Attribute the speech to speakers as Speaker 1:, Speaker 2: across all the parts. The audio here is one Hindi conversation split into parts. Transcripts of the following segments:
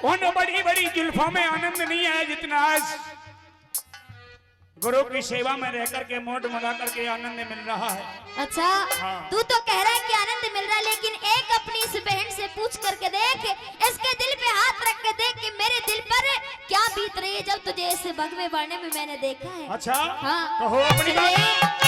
Speaker 1: उन बड़ी बड़ी जुल्फों में आनंद नहीं है जितना आज गुरु की सेवा में रह करके मोट मुड़ा करके आनंद मिल रहा है।
Speaker 2: अच्छा
Speaker 1: हाँ।
Speaker 2: तू तो कह रहा है कि आनंद मिल रहा है, लेकिन एक अपनी इस बहन से पूछ करके देख, इसके दिल पे हाथ रख के देख कि मेरे दिल पर क्या बीत रही है जब तुझे इस भगवे बाणे में मैंने देखा है।
Speaker 1: अच्छा
Speaker 2: हाँ
Speaker 1: कहो अपनी बात।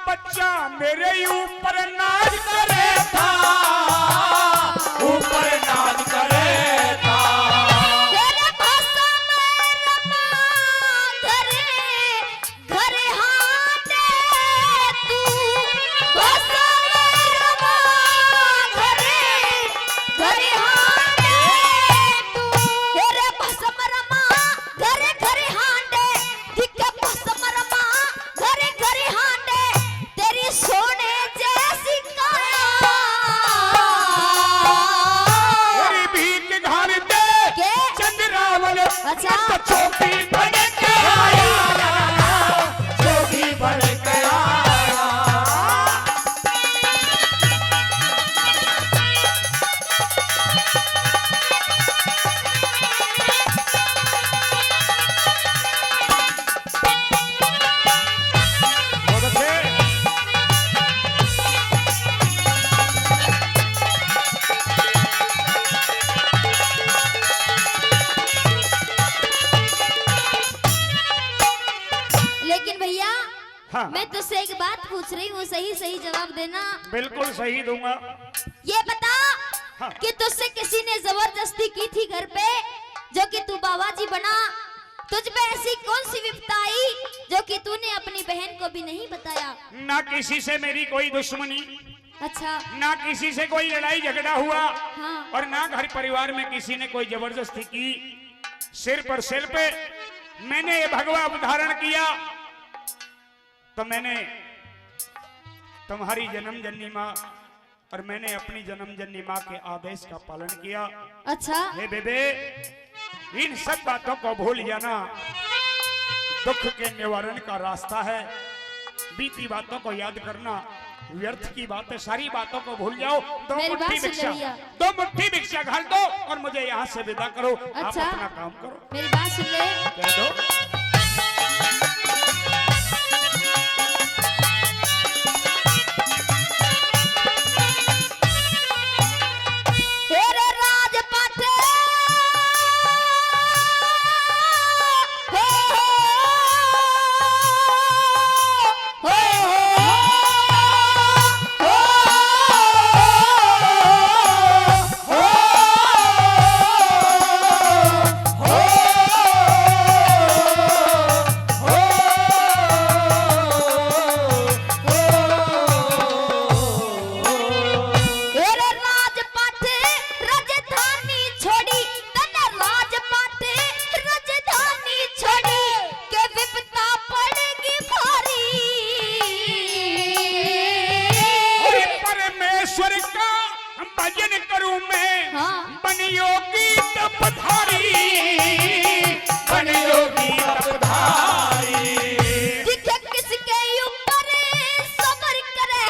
Speaker 1: बच्चा मेरे ऊपर नाच करे था, ऊपर नाच करे था।
Speaker 2: तेरे भाषा में रमा घरे घरे हाटे तू, भाषा में रमा घरे घरे हाटे तू। तेरे भाषा में रमा घरे घरे हाटे, दिखे भाषा में रमा घरे घरे हाटे, तेरी सोने जैसी काया।
Speaker 1: मेरी भीख घर दे
Speaker 2: के?
Speaker 1: चंद्रावल
Speaker 2: अच्छा
Speaker 1: छोटी बन के आया, छोटी बन के आया। बहुत अच्छे।
Speaker 2: लेकिन भैया
Speaker 1: हाँ।
Speaker 2: मैं तुझसे एक बात पूछ रही हूँ, सही सही जवाब देना।
Speaker 1: बिल्कुल सही दूंगा।
Speaker 2: ये बता
Speaker 1: हाँ।
Speaker 2: कि तुझसे किसी ने जबरदस्ती की थी घर पे जो कि तू बाबाजी बना? तुझ पे ऐसी कौन सी विपदा आई जो कि तूने अपनी बहन को भी नहीं बताया?
Speaker 1: ना किसी से मेरी कोई दुश्मनी,
Speaker 2: अच्छा
Speaker 1: ना किसी से कोई लड़ाई झगड़ा हुआ,
Speaker 2: हाँ।
Speaker 1: और ना घर परिवार में किसी ने कोई जबरदस्ती की। सिर पर सिर पे मैंने ये भगवा अवधारण किया तो मैंने तुम्हारी जन्म जननी माँ और मैंने अपनी जन्म जननी माँ के आदेश का पालन किया।
Speaker 2: अच्छा
Speaker 1: हे बेबे, इन सब बातों को भूल जाना दुख के निवारण का रास्ता है। बीती बातों को याद करना व्यर्थ की बात है। सारी बातों को भूल जाओ। दो
Speaker 2: मेरी बात
Speaker 1: मुट्ठी
Speaker 2: सुन
Speaker 1: भिक्षा,
Speaker 2: भैया।
Speaker 1: दो मुट्ठी भिक्षा घाल दो और मुझे यहाँ से विदा करो।
Speaker 2: अच्छा।
Speaker 1: आप अपना काम करो।
Speaker 2: मेरी बात सुन ले।
Speaker 1: कह दो।
Speaker 2: तेरे राजपाट तेरे राजपाट राजधानी छोड़ी, तने राजपाट राजधानी छोड़ी के विपदा पड़ेगी भारी।
Speaker 1: अरे परमेश्वर का भजन करूं मैं,
Speaker 2: हाँ।
Speaker 1: बनियोगी तपधारी, बनियोगी तपधारी।
Speaker 2: दिखे किसके ऊपर सबर करे,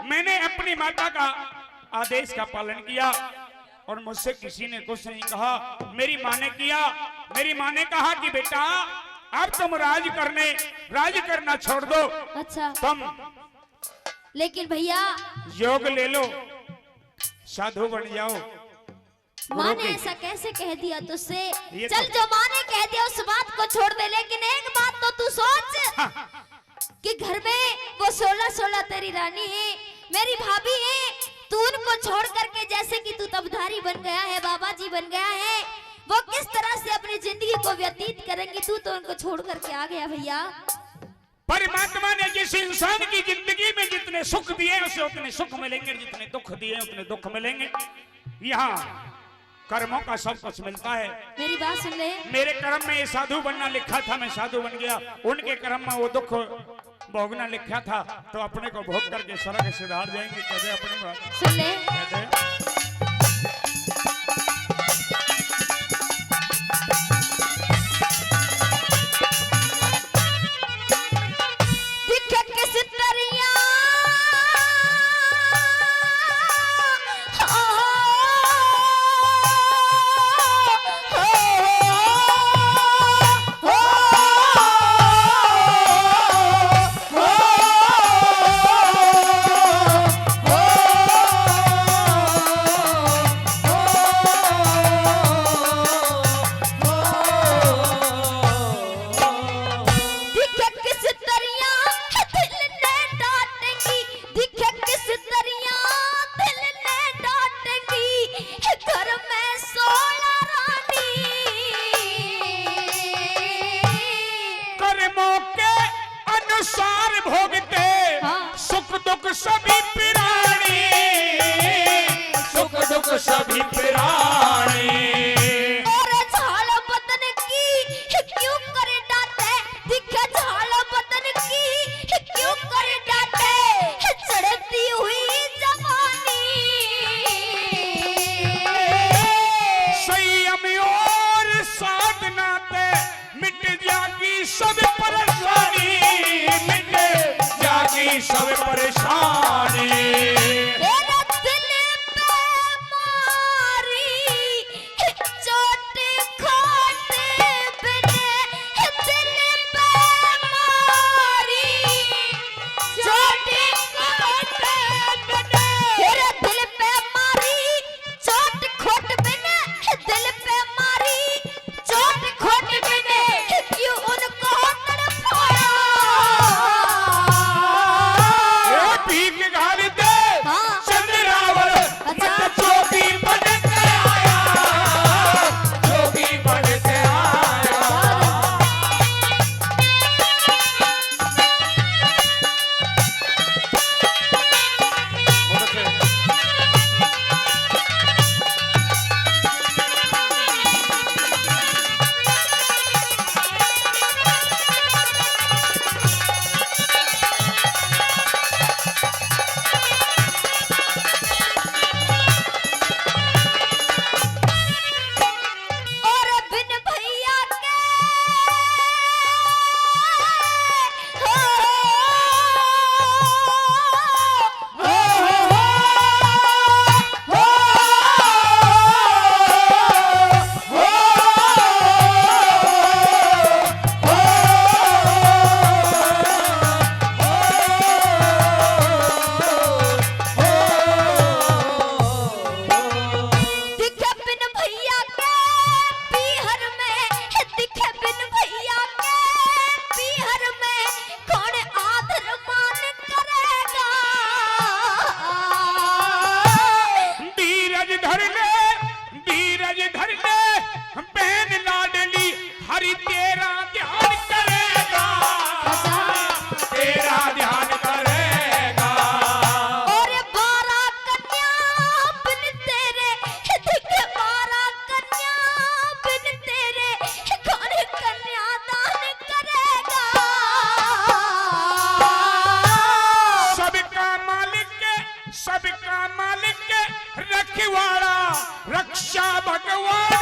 Speaker 1: मैंने अपनी माता का आदेश का पालन किया और मुझसे किसी ने कुछ नहीं कहा। मेरी माँ ने किया। मेरी माँ ने कहा कि बेटा अब तुम राज करना छोड़ दो।
Speaker 2: अच्छा,
Speaker 1: तुम
Speaker 2: लेकिन भैया
Speaker 1: योग ले लो, साधु बन जाओ।
Speaker 2: माँ ने ऐसा कैसे कह दिया तुझसे?
Speaker 1: ये
Speaker 2: चल,
Speaker 1: तो-
Speaker 2: जो माँ ने कह दिया उस बात को छोड़ दे, लेकिन एक बात तो तू सोच कि घर में वो 16 तेरी रानी है, मेरी भाभी है, तू उनको छोड़ करके जैसे कि तू तबधारी बन गया है, बाबा जी बन गया है, वो किस तरह से अपनी जिंदगी को व्यतीत करेंगे? तू तो उनको छोड़ करके आ गया भैया।
Speaker 1: परमात्मा ने जिस इंसान की जिंदगी में जितने सुख दिए उसे उतने सुख मिलेंगे, जितने दुख दिए उतने दुख मिलेंगे। यहाँ कर्मों का सब कुछ मिलता है।
Speaker 2: मेरी बात सुन ले।
Speaker 1: मेरे कर्म में ये साधु बनना लिखा था, मैं साधु बन गया। उनके कर्म में वो दुख भोगना लिखा था, तो अपने को भोग करके स्वर्ग सिधार जाएंगे। कहते अपने बात
Speaker 2: सुन ले।
Speaker 1: भोगते सुख दुख सभी प्राणी, सुख दुख सभी प्राणी।
Speaker 2: और झाड़ बदन की क्यों करे डांटे, दिखे झाड़ बदन की क्यों करे डांटे, चढ़ती हुई जवानी।
Speaker 1: संयम और साधना पे मिट जाएगी सब परेशानी, मिट जाएगी सब परेशानी।
Speaker 2: मेरा दिल पे मारी चोट खाते बिने, दिल पे मारी चोट खाते बिने, मेरे दिल पे मारी चोट खोट बिने, दिल पे मारी चोट खोट बिने, क्यों उनको तड़पाया।
Speaker 1: भीख घाल दे
Speaker 2: हाँ।
Speaker 1: चंद्रावल,
Speaker 2: अच्छा।
Speaker 1: जोगी बन के आया, जोगी बन के आया।
Speaker 2: और बिन भैया के हो दिखे बिन भैया के पीहर में, दिखे बिन भैया के पीहर में, कौन आदर मान करेगा।
Speaker 1: धीरज धर ले, धीरज धर ले, बहन लाडली हरि तेरा ध्यान करेगा, तेरा ध्यान करेगा।
Speaker 2: और 12 कन्या बिन तेरे, दिखे 12 कन्या बिन तेरे, कौन कन्यादान करेगा।
Speaker 1: सबका मालिक रखवाड़ा रक्षा भगवान